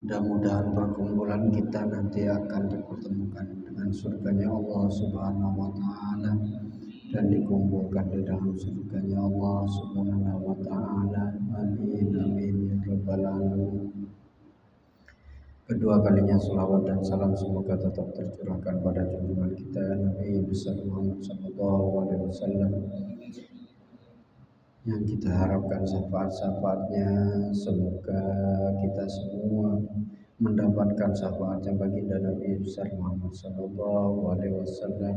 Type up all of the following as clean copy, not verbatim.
Mudah-mudahan perkumpulan kita nanti akan dipertemukan dengan surganya Allah Subhanahu wa Ta'ala dan dikumpulkan di dalam surganya Allah Subhanahu wa Ta'ala. Amin amin ya rabbal alamin. Kedua kalinya salawat dan salam semoga tetap tercurahkan pada junjungan kita Nabi besar Muhammad sallallahu alaihi wasallam, yang kita harapkan syafaat-syafaatnya. Semoga kita semua mendapatkan syafaatnya baginda Nabi besar Muhammad sallallahu alaihi wasallam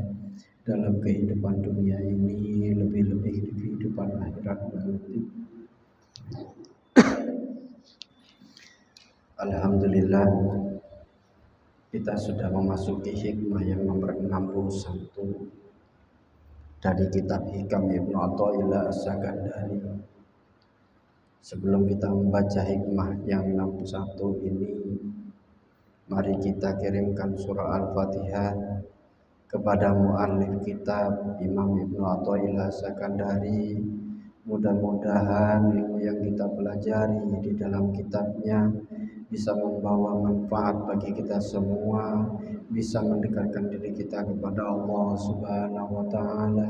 dalam kehidupan dunia ini, lebih-lebih di kehidupan akhirat nanti. Alhamdulillah, kita sudah memasuki hikmah yang nomor 61 dari kitab Hikam Ibnu Athaillah As-Sakandari. Sebelum kita membaca hikmah yang 61 ini, mari kita kirimkan surah Al-Fatihah kepada muallif kitab Imam Ibnu Athaillah As-Sakandari. Mudah-mudahan ilmu yang kita pelajari di dalam kitabnya bisa membawa manfaat bagi kita semua, bisa mendekatkan diri kita kepada Allah Subhanahu wa Ta'ala,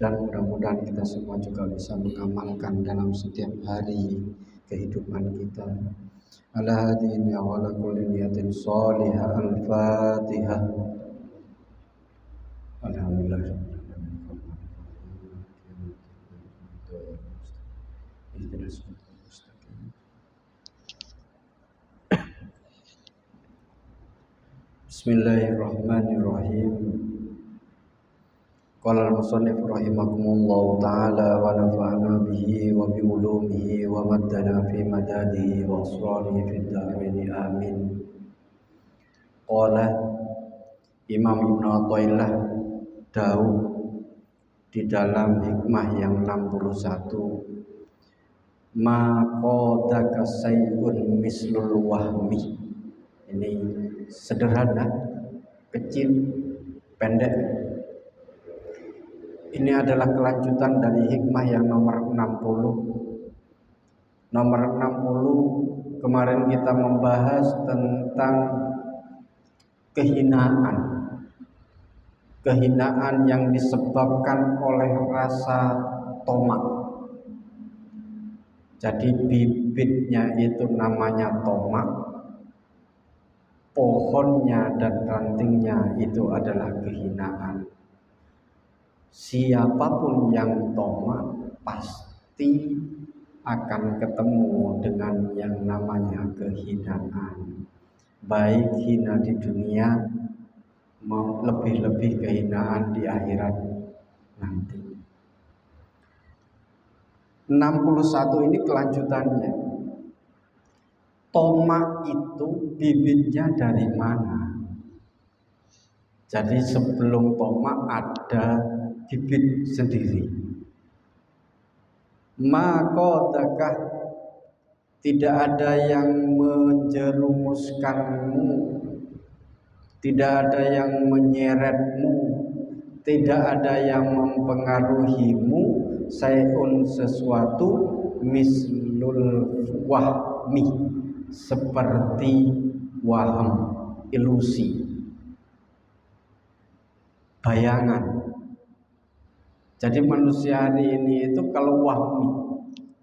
dan mudah-mudahan kita semua juga bisa mengamalkan dalam setiap hari kehidupan kita. Ala hadini wa ala kulli niyatin shalihah. Al-Fatihah. Alhamdulillah. Bismillahirrahmanirrahim. Qala al-musannif rahimakumullahu ta'ala wa nafa'ana bihi wa bi ulumihi wa maddana fi madadihi wa asrarihi fid dharain amin. Qala Imam Ibnu Athaillah dawuh di dalam hikmah yang 61, ma qadaka sayun mislul wahmi. Ini sederhana, kecil, pendek. Ini adalah kelanjutan dari hikmah yang nomor 60. Nomor 60 kemarin kita membahas tentang kehinaan. Kehinaan yang disebabkan oleh rasa tomak. Jadi bibitnya itu namanya tomak, pohonnya dan rantingnya itu adalah kehinaan. Siapapun yang tomak pasti akan ketemu dengan yang namanya kehinaan. Baik hina di dunia, lebih-lebih kehinaan di akhirat nanti. 61 ini kelanjutannya. Tomak itu bibitnya dari mana? Jadi sebelum tomak ada bibit sendiri. Makodakah, tidak ada yang menjerumuskanmu, tidak ada yang menyeretmu, tidak ada yang mempengaruhimu, sayun sesuatu, mislul wahmi, seperti waham, ilusi, bayangan. Jadi manusia hari ini itu kalau wahmi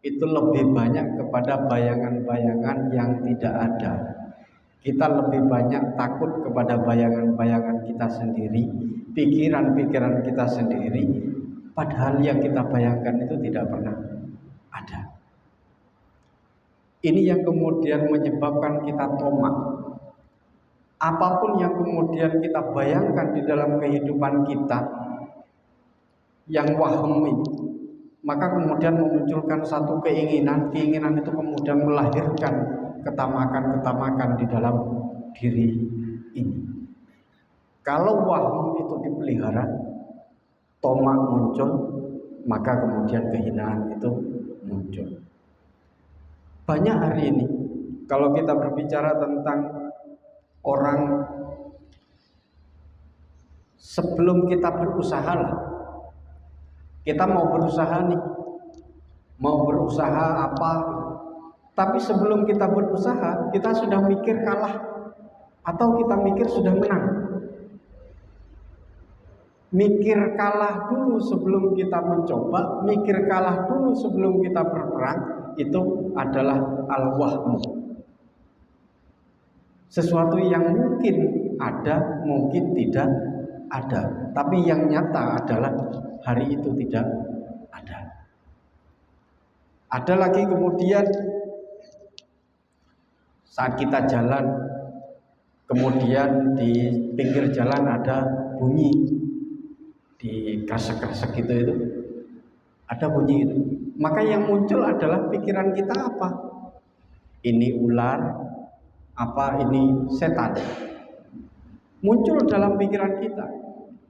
itu lebih banyak kepada bayangan-bayangan yang tidak ada. Kita lebih banyak takut kepada bayangan-bayangan kita sendiri, pikiran-pikiran kita sendiri, padahal yang kita bayangkan itu tidak pernah ada. Ini yang kemudian menyebabkan kita tomak. Apapun yang kemudian kita bayangkan di dalam kehidupan kita yang waham ini, maka kemudian memunculkan satu keinginan itu kemudian melahirkan ketamakan-ketamakan di dalam diri ini. Kalau waham itu dipelihara, tomak muncul, maka kemudian kehinaan itu muncul. Banyak hari ini kalau kita berbicara tentang orang, sebelum kita berusaha lah, kita mau berusaha nih, mau berusaha apa, Tapi sebelum kita berusaha, kita sudah mikir kalah atau kita mikir sudah menang. Mikir kalah dulu sebelum kita mencoba, mikir kalah dulu sebelum kita berperang, itu adalah al-wahmu. Sesuatu yang mungkin ada, mungkin tidak ada. Tapi yang nyata adalah hari itu tidak ada. Ada lagi kemudian saat kita jalan, kemudian di pinggir jalan ada bunyi, di kresek-kresek itu ada bunyi itu. Maka yang muncul adalah pikiran kita apa? Ini ular, apa ini setan? Muncul dalam pikiran kita.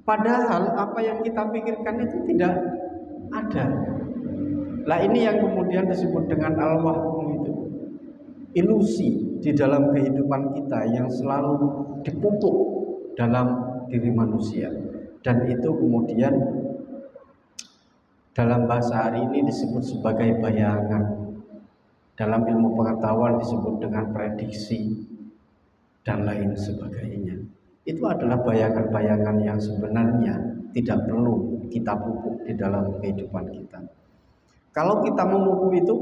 Padahal apa yang kita pikirkan itu tidak ada. Lah ini yang kemudian disebut dengan al-wahmu itu. Ilusi di dalam kehidupan kita yang selalu dipupuk dalam diri manusia. Dan itu kemudian dalam bahasa hari ini disebut sebagai bayangan. Dalam ilmu pengetahuan disebut dengan prediksi dan lain sebagainya. Itu adalah bayangan-bayangan yang sebenarnya tidak perlu kita pupuk di dalam kehidupan kita. Kalau kita memupuk itu,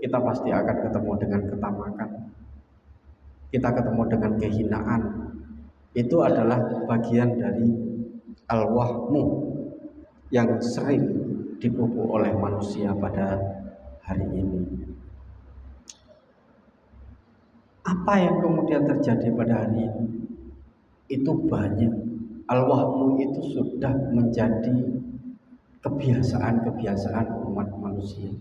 kita pasti akan ketemu dengan ketamakan. Kita ketemu dengan kehinaan. Itu adalah bagian dari al-wahmu yang sering dipupuk oleh manusia pada hari ini. Apa yang kemudian terjadi pada hari ini? Itu banyak. Al-wahmu itu sudah menjadi kebiasaan-kebiasaan umat manusia.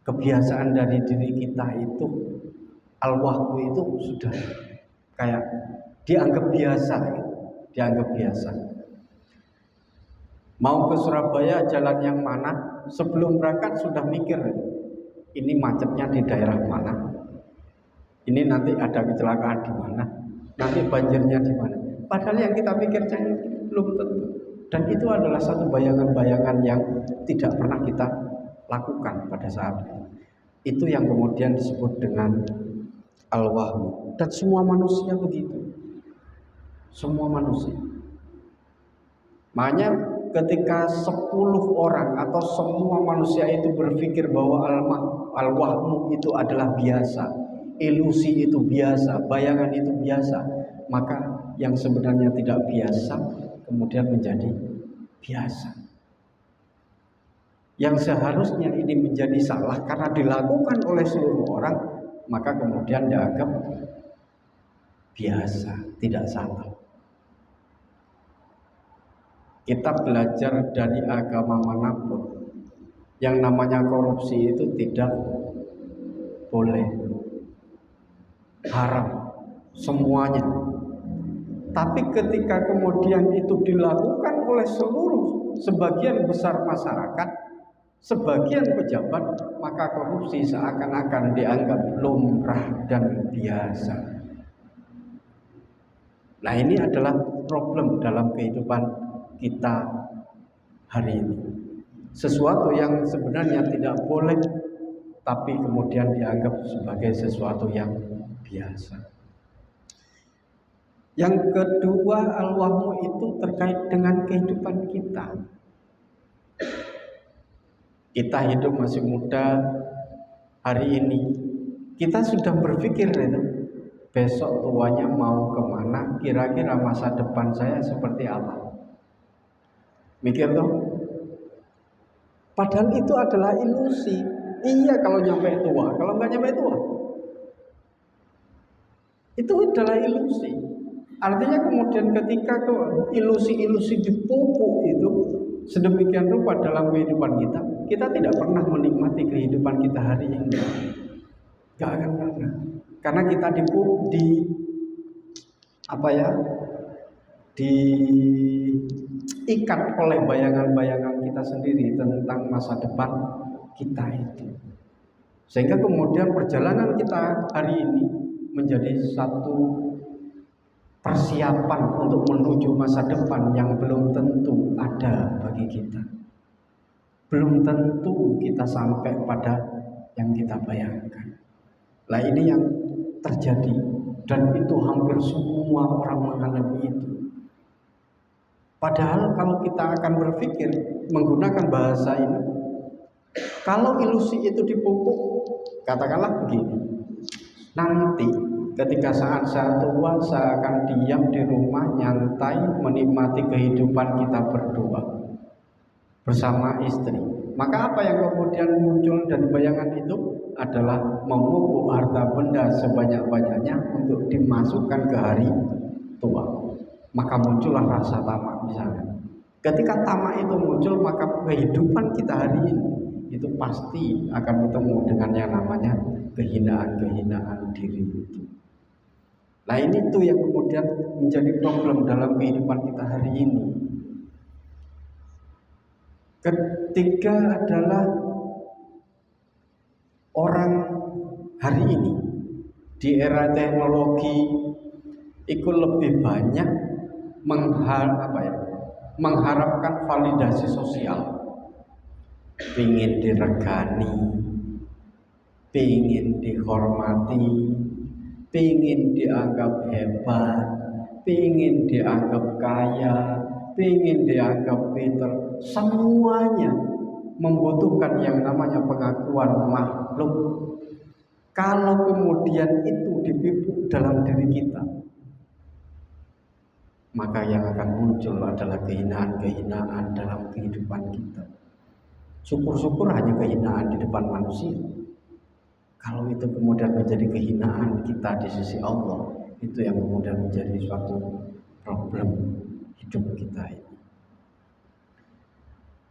Kebiasaan dari diri kita itu, al-wahmu itu sudah kayak dianggap biasa, dianggap biasa. Mau ke Surabaya jalan yang mana? Sebelum berangkat sudah mikir, ini macetnya di daerah mana? Ini nanti ada kecelakaan di mana? Nanti banjirnya di mana? Padahal yang kita pikirkan belum tentu. Dan itu adalah satu bayangan-bayangan yang tidak pernah kita lakukan pada saat itu. Itu yang kemudian disebut dengan al-wahmu. Dan semua manusia begitu. Semua manusia. Makanya ketika 10 orang atau semua manusia itu berpikir bahwa al-wahmu itu adalah biasa, ilusi itu biasa, bayangan itu biasa, maka yang sebenarnya tidak biasa kemudian menjadi biasa. Yang seharusnya ini menjadi salah karena dilakukan oleh seluruh orang, maka kemudian dianggap biasa, tidak salah. Kita belajar dari agama manapun, yang namanya korupsi itu tidak boleh, haram semuanya. Tapi ketika kemudian itu dilakukan oleh sebagian besar masyarakat, sebagian pejabat, maka korupsi seakan-akan dianggap lumrah dan biasa. Nah, ini adalah problem dalam kehidupan kita hari ini. Sesuatu yang sebenarnya tidak boleh, tapi kemudian dianggap sebagai sesuatu yang biasa. Yang kedua, al-wahmu itu terkait dengan kehidupan kita. Kita hidup masih muda hari ini. Kita sudah berpikir itu, besok tuanya mau kemana, kira-kira masa depan saya seperti apa. Mikir dong. Padahal itu adalah ilusi. Iya kalau nyampe tua, kalau nggak nyampe tua, itu adalah ilusi. Artinya kemudian ketika ilusi-ilusi dipupuk itu sedemikian rupa dalam kehidupan kita, kita tidak pernah menikmati kehidupan kita hari ini. Gak akan pernah. Karena kita dipupuk diikat oleh bayangan-bayangan kita sendiri tentang masa depan kita itu. Sehingga kemudian perjalanan kita hari ini menjadi satu persiapan untuk menuju masa depan yang belum tentu ada bagi kita. Belum tentu kita sampai pada yang kita bayangkan. Nah ini yang terjadi dan itu hampir semua orang mengalami itu. Padahal kalau kita akan berpikir menggunakan bahasa ini, kalau ilusi itu dipupuk, katakanlah begini, nanti ketika saat saya tua, saya akan diam di rumah nyantai menikmati kehidupan kita berdua bersama istri. Maka apa yang kemudian muncul dari bayangan itu adalah memupuk harta benda sebanyak-banyaknya untuk dimasukkan ke hari tua. Maka muncullah rasa tamak misalnya. Ketika tamak itu muncul, maka kehidupan kita hari ini itu pasti akan bertemu dengan yang namanya kehinaan-kehinaan diri itu. Nah ini tuh yang kemudian menjadi problem dalam kehidupan kita hari ini. Ketiga adalah orang hari ini di era teknologi itu lebih banyak mengharapkan validasi sosial, pingin diregani, pingin dihormati, pingin dianggap hebat, pingin dianggap kaya, pingin dianggap pintar. Semuanya membutuhkan yang namanya pengakuan makhluk. Kalau kemudian itu dipupuk dalam diri kita, maka yang akan muncul adalah kehinaan-kehinaan dalam kehidupan kita. Syukur-syukur hanya kehinaan di depan manusia. Kalau itu kemudian menjadi kehinaan kita di sisi Allah, itu yang kemudian menjadi suatu problem hidup kita ini.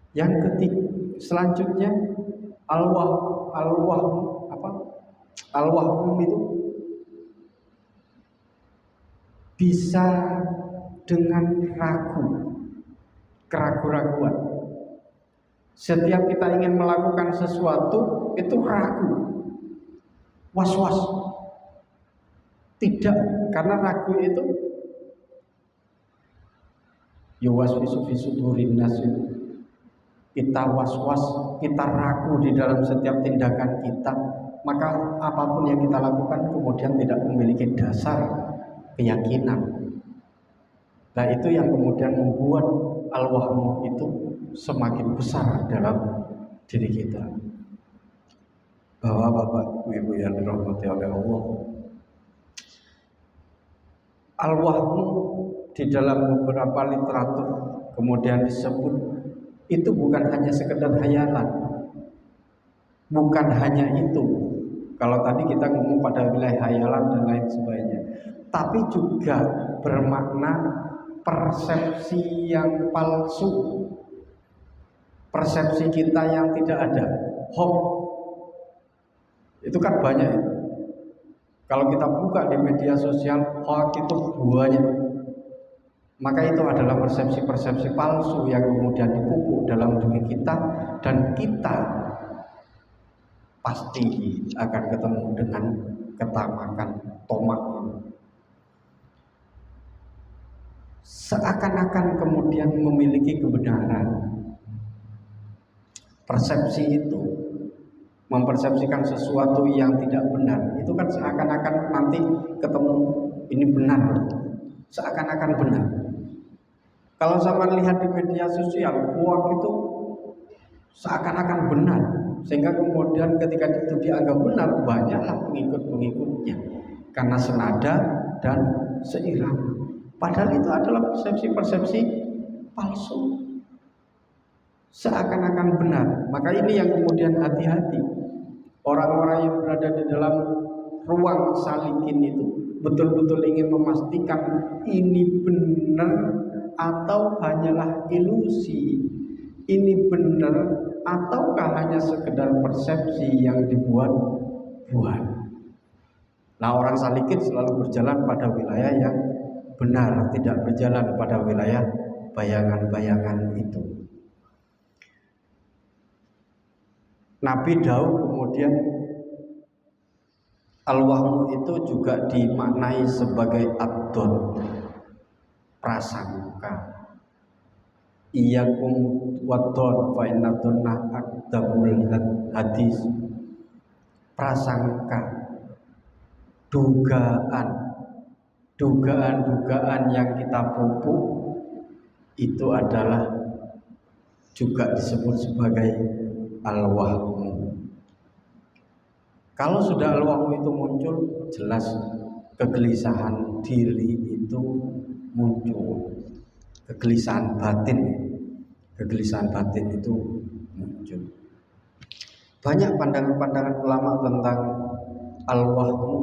Yang ketiga, selanjutnya al-wahum itu bisa dengan keraguan. Setiap kita ingin melakukan sesuatu itu ragu, was-was. Tidak, karena ragu itu yuwaswisu fi sudurin nas. Kita was-was, kita ragu di dalam setiap tindakan kita, maka apapun yang kita lakukan kemudian tidak memiliki dasar keyakinan. Nah itu yang kemudian membuat al-wahmu itu semakin besar dalam diri kita. Bapak-bapak, ibu-ibu yang dirahmati oleh Allah, al-wahmu di dalam beberapa literatur kemudian disebut itu bukan hanya sekedar hayalan, bukan hanya itu. Kalau tadi kita ngomong pada wilayah hayalan dan lain sebagainya, tapi juga bermakna persepsi yang palsu, persepsi kita yang tidak ada, hoax. Itu kan banyak. Kalau kita buka di media sosial, hoax itu banyak. Maka itu adalah persepsi-persepsi palsu yang kemudian dipupuk dalam diri kita, dan kita pasti akan ketemu dengan ketamakan, tomak ini. Seakan-akan kemudian memiliki kebenaran. Persepsi itu mempersepsikan sesuatu yang tidak benar, itu kan seakan-akan nanti ketemu ini benar, seakan-akan benar. Kalau sama lihat di media sosial, hoax itu seakan-akan benar, sehingga kemudian ketika itu dianggap benar, banyaklah pengikut-pengikutnya karena senada dan seirama. Padahal itu adalah persepsi-persepsi palsu, seakan-akan benar. Maka ini yang kemudian hati-hati. Orang-orang yang berada di dalam ruang salikin itu betul-betul ingin memastikan ini benar atau hanyalah ilusi, ini benar ataukah hanya sekedar persepsi yang dibuat-buat. Nah, orang salikin selalu berjalan pada wilayah yang benar, tidak berjalan pada wilayah bayangan-bayangan itu. Nabi Daud kemudian al-wahmu itu juga dimaknai sebagai ad-don, prasangka. Iyyakum wad-don fa inna dhanna akdzabul hadis. prasangka, dugaan yang kita pupuk itu adalah juga disebut sebagai al-wahmu. Kalau sudah al-wahmu itu muncul, jelas kegelisahan diri itu muncul. Kegelisahan batin itu muncul. Banyak pandangan-pandangan ulama tentang al-wahmu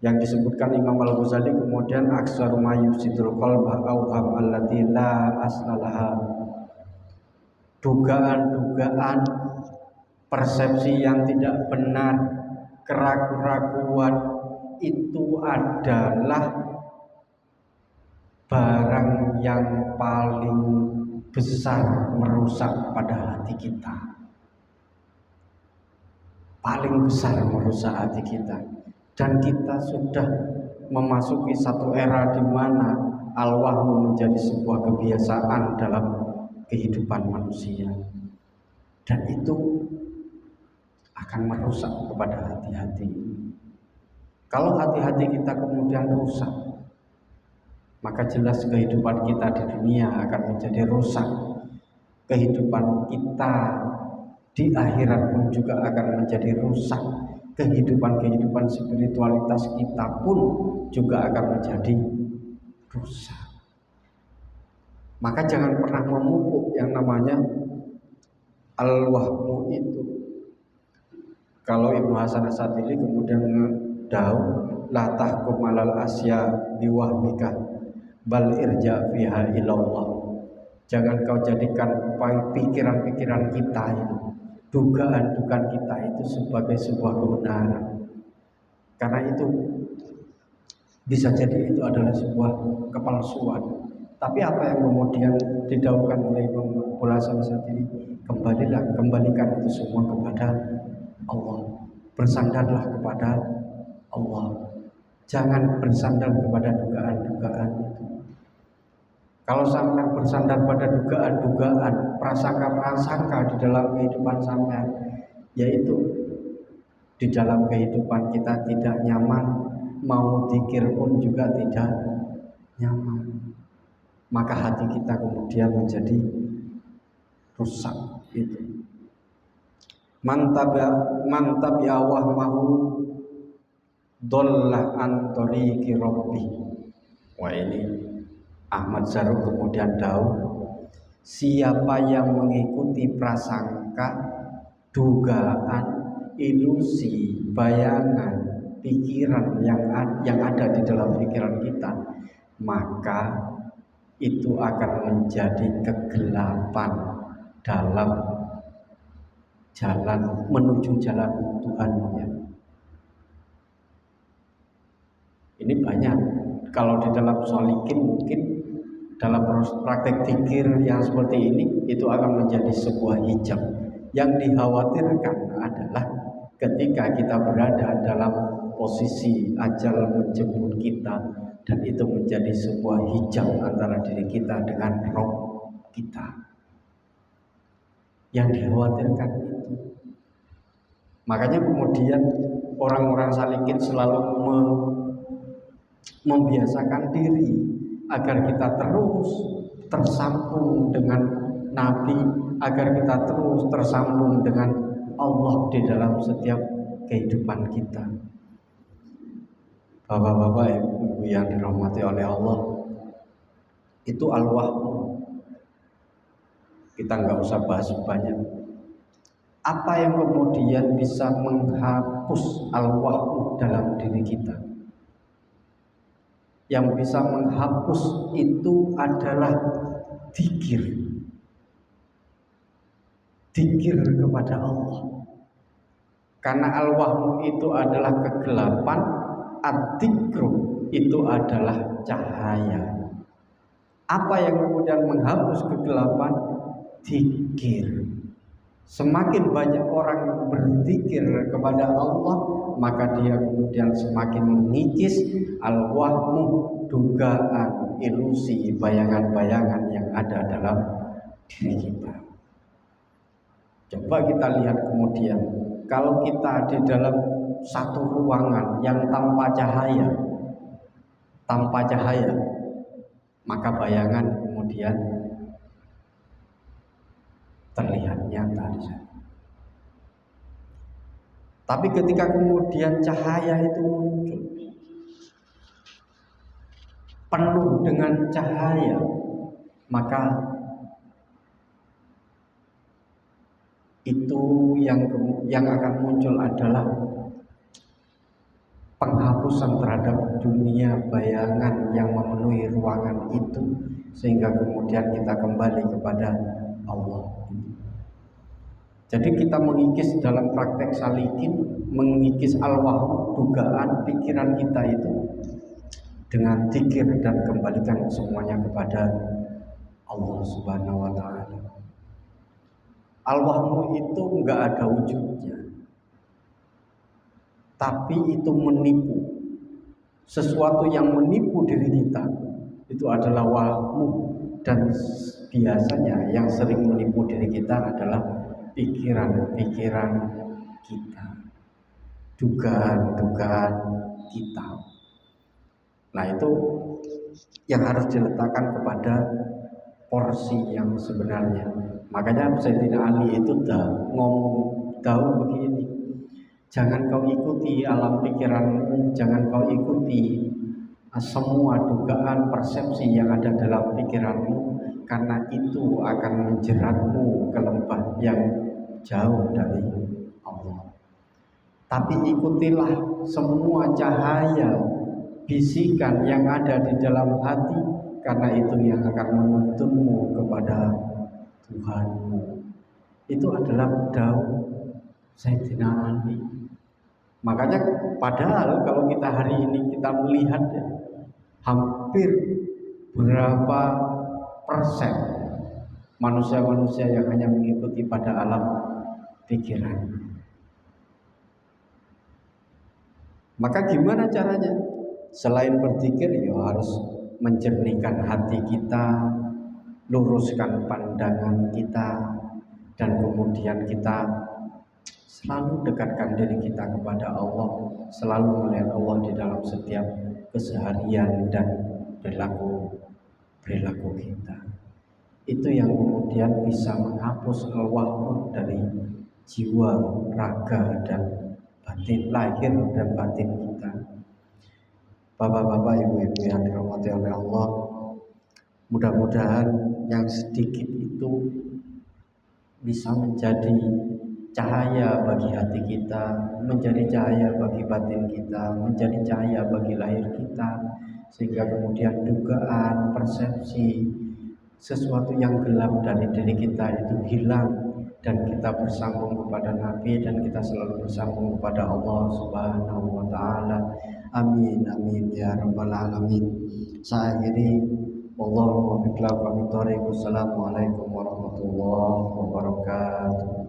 yang disebutkan Imam Al-Ghazali, kemudian aksaru ma yusidul qalba awham allati la aslalaha. Dugaan-dugaan, persepsi yang tidak benar, keraguan-keraguan itu adalah barang yang paling besar merusak pada hati kita. Paling besar merusak hati kita. Dan kita sudah memasuki satu era di mana al-wahmu menjadi sebuah kebiasaan dalam kehidupan manusia. Dan itu akan merusak kepada hati-hati. Kalau hati-hati kita kemudian rusak, maka jelas kehidupan kita di dunia akan menjadi rusak. Kehidupan kita di akhirat pun juga akan menjadi rusak. Kehidupan spiritualitas kita pun juga akan menjadi rusak. Maka jangan pernah memupuk yang namanya al-wahmu itu. Kalau Ibnu Hasan As-Sadili kemudian dawu la tahkum alal asya biwahmika bal irja fiha ilallah. Jangan kau jadikan pikiran-pikiran kita itu, dugaan-dugaan kita itu sebagai sebuah kebenaran. Karena itu bisa jadi itu adalah sebuah kepalsuan. Tapi apa yang kemudian didaukan oleh Imam Hasan As-Sadili, kembalikan itu semua kepada Allah. Bersandarlah kepada Allah. Jangan bersandar kepada dugaan-dugaan itu. Kalau sampai bersandar pada dugaan-dugaan, prasangka-prasangka di dalam kehidupan sampai, yaitu di dalam kehidupan kita tidak nyaman, mau zikir pun juga tidak nyaman, maka hati kita kemudian menjadi rusak. Itu mantap ya wahmahu dollah an tariqi rabbi. Wah, ini Ahmad Zarruq kemudian tahu, siapa yang mengikuti prasangka, dugaan, ilusi, bayangan, pikiran yang ada di dalam pikiran kita, maka itu akan menjadi kegelapan dalam jalan menuju jalan Tuhannya. Ini banyak. Kalau di dalam sholikin mungkin dalam praktek zikir yang seperti ini itu akan menjadi sebuah hijab. Yang dikhawatirkan adalah ketika kita berada dalam posisi ajal menjemput kita, dan itu menjadi sebuah hijab antara diri kita dengan roh kita. Yang dikhawatirkan itu. Makanya kemudian orang-orang salikin selalu membiasakan diri agar kita terus tersambung dengan Nabi, agar kita terus tersambung dengan Allah di dalam setiap kehidupan kita. Bapak-bapak, ibu yang dirahmati oleh Allah, itu al-wahmu. Kita nggak usah bahas banyak. Apa yang kemudian bisa menghapus al-wahmu dalam diri kita? Yang bisa menghapus itu adalah dzikir. Dzikir kepada Allah. Karena al-wahmu itu adalah kegelapan, ad-dzikru itu adalah cahaya. Apa yang kemudian menghapus kegelapan? Dzikir. Semakin banyak orang berzikir kepada Allah, maka dia kemudian semakin mengikis al-wahmu, dugaan, ilusi, bayangan-bayangan yang ada dalam diri kita. Coba kita lihat kemudian kalau kita di dalam satu ruangan yang tanpa cahaya, maka bayangan kemudian terlihat nyata di sana. Tapi ketika kemudian cahaya itu muncul, penuh dengan cahaya, maka itu yang akan muncul adalah penghapusan terhadap dunia bayangan yang memenuhi ruangan itu, sehingga kemudian kita kembali kepada Allah. Jadi kita mengikis dalam praktek salikin, mengikis al-wahm, dugaan, pikiran kita itu dengan zikir dan kembalikan semuanya kepada Allah Subhanahu wa Ta'ala. Al-wahmu itu enggak ada wujudnya, tapi itu menipu. Sesuatu yang menipu diri kita itu adalah wahmu, dan biasanya yang sering menipu diri kita adalah pikiran-pikiran kita, dugaan-dugaan kita. Nah, itu yang harus diletakkan kepada porsi yang sebenarnya. Makanya Sayyidina Ali itu ngomong begini, jangan kau ikuti alam pikiranmu, jangan kau ikuti semua dugaan persepsi yang ada dalam pikiranmu, karena itu akan menjeratmu ke lembah yang jauh dari Allah. Tapi ikutilah semua cahaya bisikan yang ada di dalam hati, karena itu yang akan menuntunmu kepada Tuhanmu. Itu adalah dakwah Sayyidina Ali. Makanya padahal kalau kita hari ini kita melihat ya, hampir berapa persen manusia-manusia yang hanya mengikuti pada alam pikiran. Maka gimana caranya? Selain berzikir, ya harus menjernihkan hati kita, luruskan pandangan kita, dan kemudian kita selalu dekatkan diri kita kepada Allah, selalu melihat Allah di dalam setiap keseharian dan perilaku kita. Itu yang kemudian bisa menghapus al-wahmu dari jiwa, raga, dan batin, lahir dan batin kita. Bapak-bapak, ibu-ibu yang dirahmati oleh Allah, mudah-mudahan yang sedikit itu bisa menjadi cahaya bagi hati kita, menjadi cahaya bagi batin kita, menjadi cahaya bagi lahir kita, sehingga kemudian dugaan, persepsi, sesuatu yang gelap dari diri kita itu hilang, dan kita bersambung kepada Nabi, dan kita selalu bersambung kepada Allah Subhanahu wa Ta'ala. Amin amin ya rabbal alamin. Saya akhiri, wallahu muwaffiq ila aqwamit thoriq. Wassalamualaikum warahmatullahi wabarakatuh.